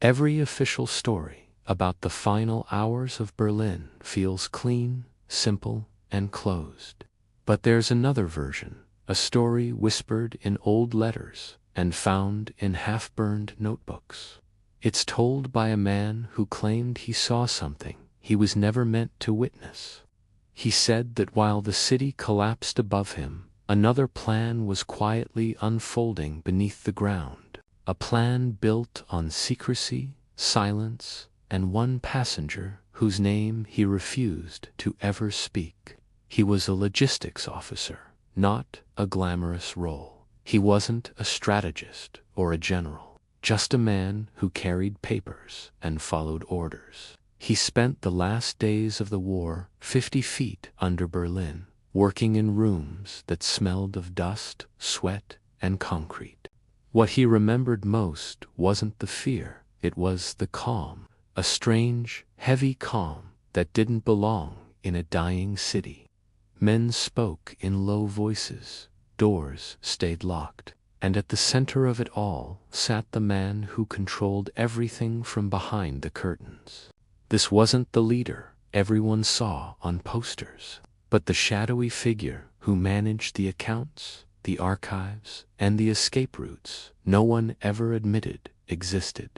Every official story about the final hours of Berlin feels clean, simple, and closed. But there's another version, a story whispered in old letters and found in half-burned notebooks. It's told by a man who claimed he saw something he was never meant to witness. He said that while the city collapsed above him, another plan was quietly unfolding beneath the ground, a plan built on secrecy, silence, and one passenger whose name he refused to ever speak. He was a logistics officer, not a glamorous role. He wasn't a strategist or a general, just a man who carried papers and followed orders. He spent the last days of the war 50 feet under Berlin, working in rooms that smelled of dust, sweat, and concrete. What he remembered most wasn't the fear, it was the calm, a strange, heavy calm that didn't belong in a dying city. Men spoke in low voices, doors stayed locked, and at the center of it all sat the man who controlled everything from behind the curtains. This wasn't the leader everyone saw on posters, but the shadowy figure who managed the accounts, the archives, and the escape routes no one ever admitted existed.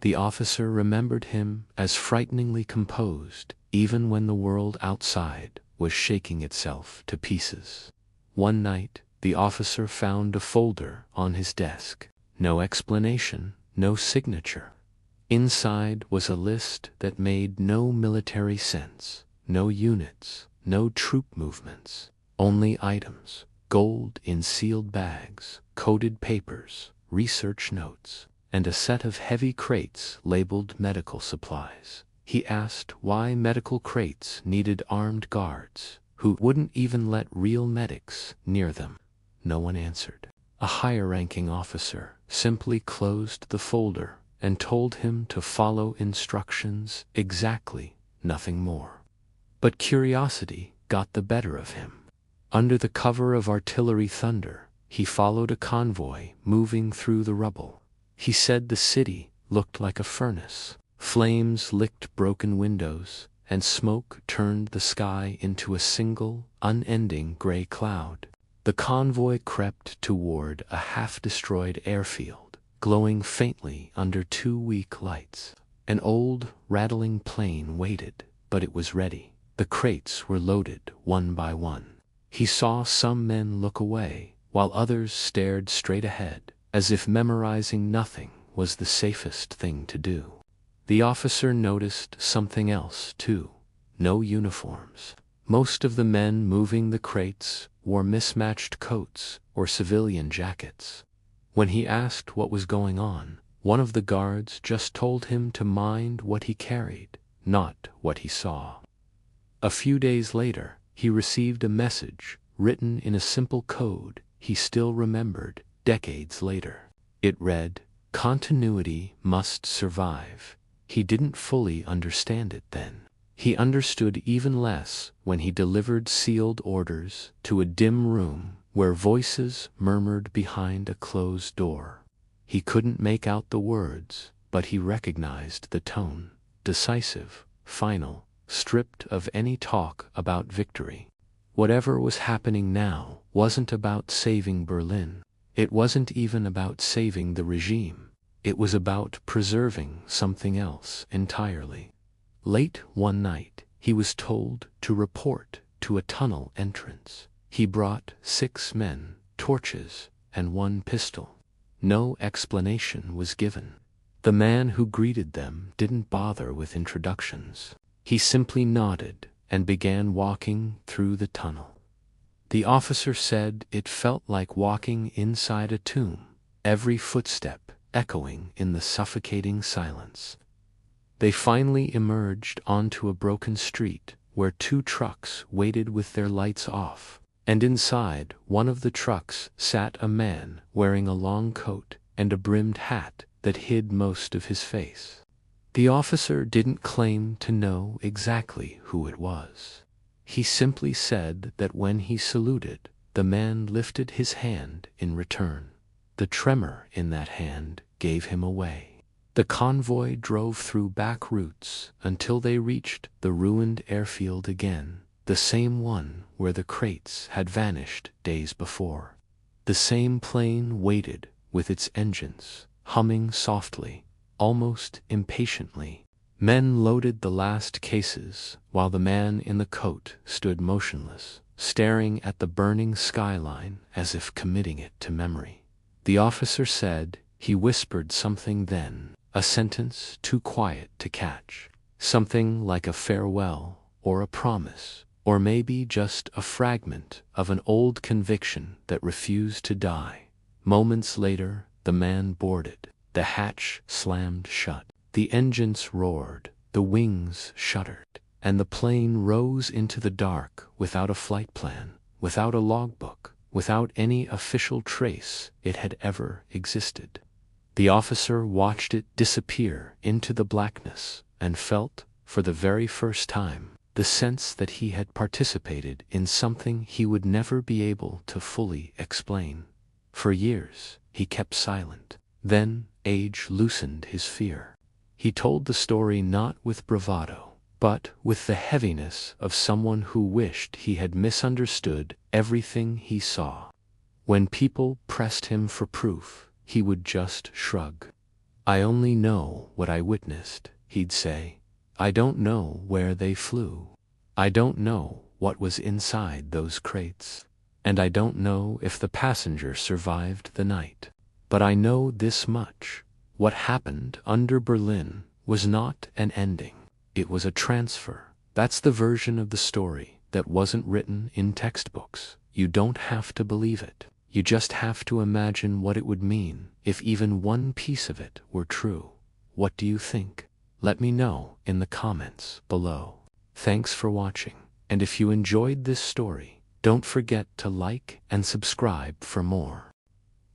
The officer remembered him as frighteningly composed, even when the world outside was shaking itself to pieces. One night, the officer found a folder on his desk. No explanation, no signature. Inside was a list that made no military sense, no units, no troop movements, only items, gold in sealed bags, coded papers, research notes, and a set of heavy crates labeled medical supplies. He asked why medical crates needed armed guards, who wouldn't even let real medics near them. No one answered. A higher-ranking officer simply closed the folder and told him to follow instructions exactly, nothing more. But curiosity got the better of him. Under the cover of artillery thunder, he followed a convoy moving through the rubble. He said the city looked like a furnace. Flames licked broken windows, and smoke turned the sky into a single, unending gray cloud. The convoy crept toward a half-destroyed airfield, glowing faintly under 2 weak lights. An old, rattling plane waited, but it was ready. The crates were loaded one by one. He saw some men look away, while others stared straight ahead, as if memorizing nothing was the safest thing to do. The officer noticed something else, too. No uniforms. Most of the men moving the crates wore mismatched coats or civilian jackets. When he asked what was going on, one of the guards just told him to mind what he carried, not what he saw. A few days later, he received a message written in a simple code he still remembered decades later. It read, "Continuity must survive." He didn't fully understand it then. He understood even less when he delivered sealed orders to a dim room where voices murmured behind a closed door. He couldn't make out the words, but he recognized the tone, decisive, final, stripped of any talk about victory. Whatever was happening now wasn't about saving Berlin. It wasn't even about saving the regime. It was about preserving something else entirely. Late one night, he was told to report to a tunnel entrance. He brought 6 men, torches, and 1 pistol. No explanation was given. The man who greeted them didn't bother with introductions. He simply nodded and began walking through the tunnel. The officer said it felt like walking inside a tomb, every footstep echoing in the suffocating silence. They finally emerged onto a broken street where 2 trucks waited with their lights off, and inside one of the trucks sat a man wearing a long coat and a brimmed hat that hid most of his face. The officer didn't claim to know exactly who it was. He simply said that when he saluted, the man lifted his hand in return. The tremor in that hand gave him away. The convoy drove through back routes until they reached the ruined airfield again, the same one where the crates had vanished days before. The same plane waited with its engines humming softly, almost impatiently. Men loaded the last cases while the man in the coat stood motionless, staring at the burning skyline as if committing it to memory. The officer said he whispered something then, a sentence too quiet to catch, something like a farewell or a promise, or maybe just a fragment of an old conviction that refused to die. Moments later, the man boarded. The hatch slammed shut. The engines roared, the wings shuddered, and the plane rose into the dark without a flight plan, without a logbook, without any official trace it had ever existed. The officer watched it disappear into the blackness and felt, for the very first time, the sense that he had participated in something he would never be able to fully explain. For years, he kept silent. Then, age loosened his fear. He told the story not with bravado, but with the heaviness of someone who wished he had misunderstood everything he saw. When people pressed him for proof, he would just shrug. "I only know what I witnessed," he'd say. "I don't know where they flew. I don't know what was inside those crates. And I don't know if the passenger survived the night. But I know this much. What happened under Berlin was not an ending. It was a transfer. That's the version of the story that wasn't written in textbooks. You don't have to believe it. You just have to imagine what it would mean if even one piece of it were true. What do you think? Let me know in the comments below. Thanks for watching, and if you enjoyed this story, don't forget to like and subscribe for more.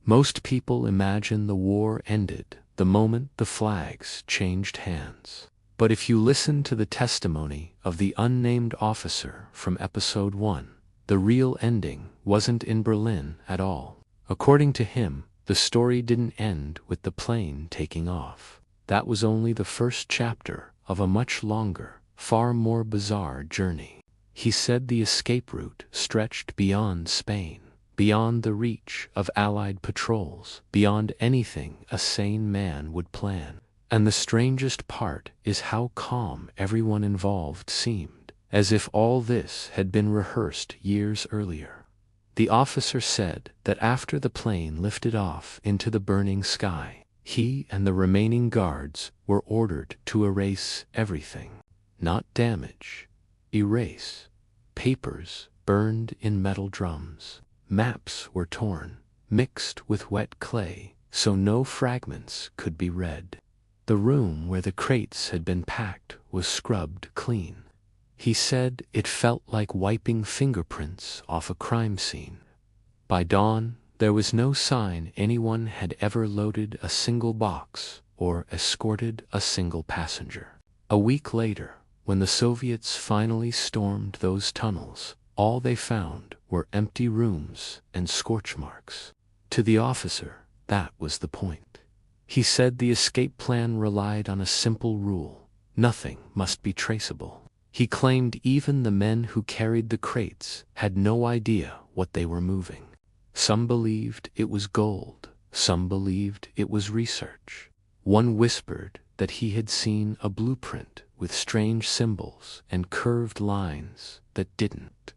Most people imagine the war ended the moment the flags changed hands. But if you listen to the testimony of the unnamed officer from episode 1, the real ending wasn't in Berlin at all. According to him, the story didn't end with the plane taking off. That was only the first chapter of a much longer, far more bizarre journey. He said the escape route stretched beyond Spain, beyond the reach of Allied patrols, beyond anything a sane man would plan. And the strangest part is how calm everyone involved seemed, as if all this had been rehearsed years earlier. The officer said that after the plane lifted off into the burning sky, he and the remaining guards were ordered to erase everything. Not damage, erase. Papers burned in metal drums. Maps were torn, mixed with wet clay, so no fragments could be read. The room where the crates had been packed was scrubbed clean. He said it felt like wiping fingerprints off a crime scene. By dawn, there was no sign anyone had ever loaded a single box or escorted a single passenger. A week later, when the Soviets finally stormed those tunnels, all they found were empty rooms and scorch marks. To the officer, that was the point. He said the escape plan relied on a simple rule: nothing must be traceable. He claimed even the men who carried the crates had no idea what they were moving. Some believed it was gold, some believed it was research. One whispered that he had seen a blueprint with strange symbols and curved lines that didn't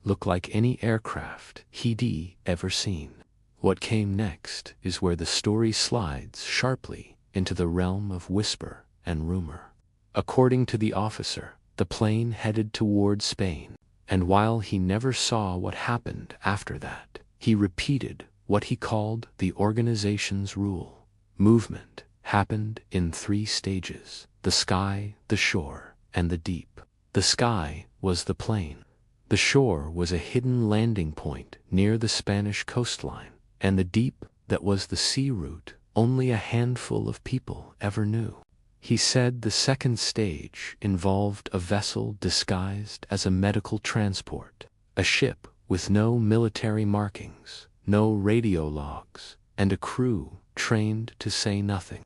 look like any aircraft he'd ever seen. What came next is where the story slides sharply into the realm of whisper and rumor. According to the officer, the plane headed toward Spain, and while he never saw what happened after that, he repeated what he called the organization's rule. Movement happened in 3 stages: the sky, the shore, and the deep. The sky was the plane. The shore was a hidden landing point near the Spanish coastline, and the deep, that was the sea route only a handful of people ever knew. He said the second stage involved a vessel disguised as a medical transport, a ship with no military markings, no radio logs, and a crew trained to say nothing.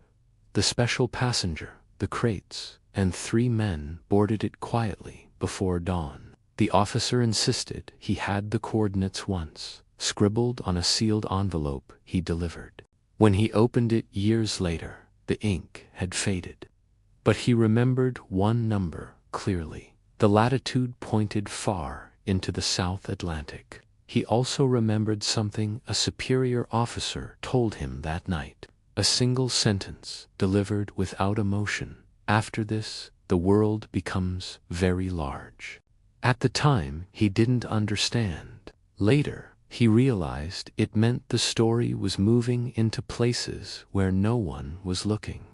the special passenger, the crates, and 3 men boarded it quietly before dawn. The officer insisted he had the coordinates once, scribbled on a sealed envelope he delivered. When he opened it years later, the ink had faded. But he remembered one number clearly. The latitude pointed far into the South Atlantic. He also remembered something a superior officer told him that night. A single sentence, delivered without emotion. After this, the world becomes very large. At the time, he didn't understand. Later, he realized it meant the story was moving into places where no one was looking.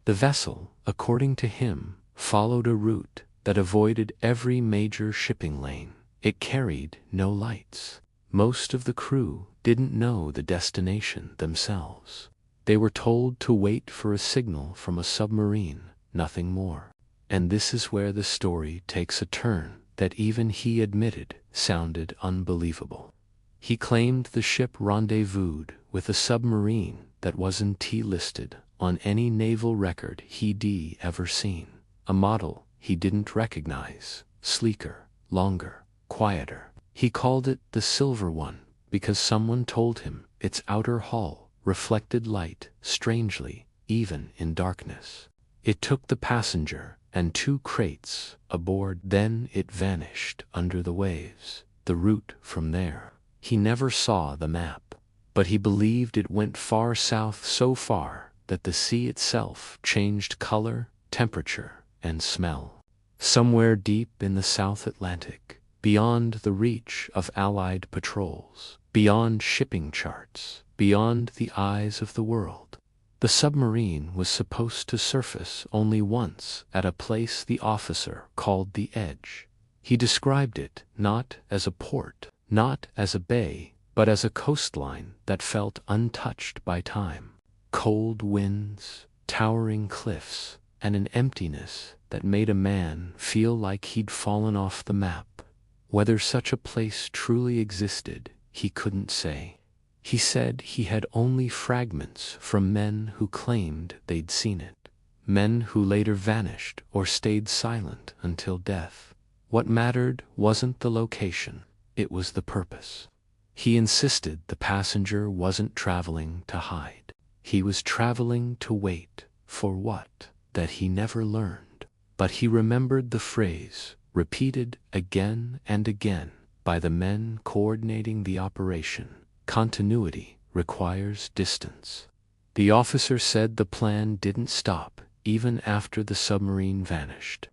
The vessel, according to him, followed a route that avoided every major shipping lane. It carried no lights. Most of the crew didn't know the destination themselves. They were told to wait for a signal from a submarine, nothing more. And this is where the story takes a turn that even he admitted sounded unbelievable. He claimed the ship rendezvoused with a submarine that wasn't T-listed on any naval record he'd ever seen. A model he didn't recognize, sleeker, longer, quieter. He called it the Silver One because someone told him its outer hull reflected light strangely, even in darkness. It took the passenger and 2 crates aboard, then it vanished under the waves. The route from there. He never saw the map, but he believed it went far south, so far that the sea itself changed color, temperature, and smell. Somewhere deep in the South Atlantic, beyond the reach of Allied patrols, beyond shipping charts, beyond the eyes of the world. The submarine was supposed to surface only once at a place the officer called the Edge. He described it not as a port, not as a bay, but as a coastline that felt untouched by time. Cold winds, towering cliffs, and an emptiness that made a man feel like he'd fallen off the map. Whether such a place truly existed, he couldn't say. He said he had only fragments from men who claimed they'd seen it, men who later vanished or stayed silent until death. What mattered wasn't the location, it was the purpose. He insisted the passenger wasn't traveling to hide. He was traveling to wait for what? That he never learned. But he remembered the phrase, repeated again and again by the men coordinating the operation. Continuity requires distance. The officer said the plan didn't stop even after the submarine vanished.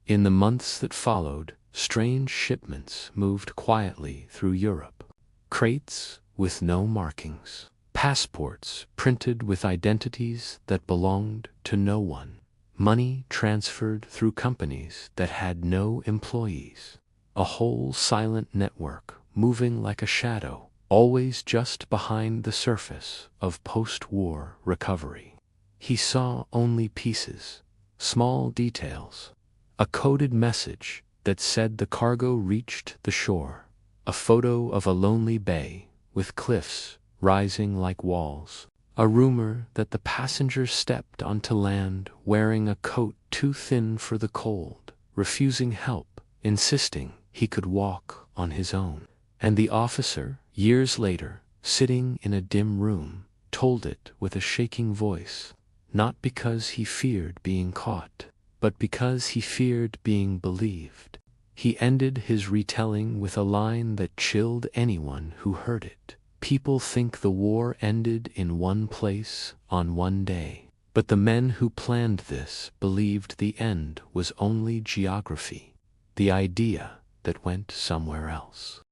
In the months that followed, strange shipments moved quietly through Europe. Crates with no markings. Passports printed with identities that belonged to no one. Money transferred through companies that had no employees. A whole silent network moving like a shadow, always just behind the surface of post-war recovery. He saw only pieces, small details. A coded message that said the cargo reached the shore. A photo of a lonely bay with cliffs rising like walls. A rumor that the passenger stepped onto land wearing a coat too thin for the cold, refusing help, insisting he could walk on his own. And the officer, years later, sitting in a dim room, told it with a shaking voice, not because he feared being caught, but because he feared being believed. He ended his retelling with a line that chilled anyone who heard it. People think the war ended in one place on one day, but the men who planned this believed the end was only geography, the idea that went somewhere else.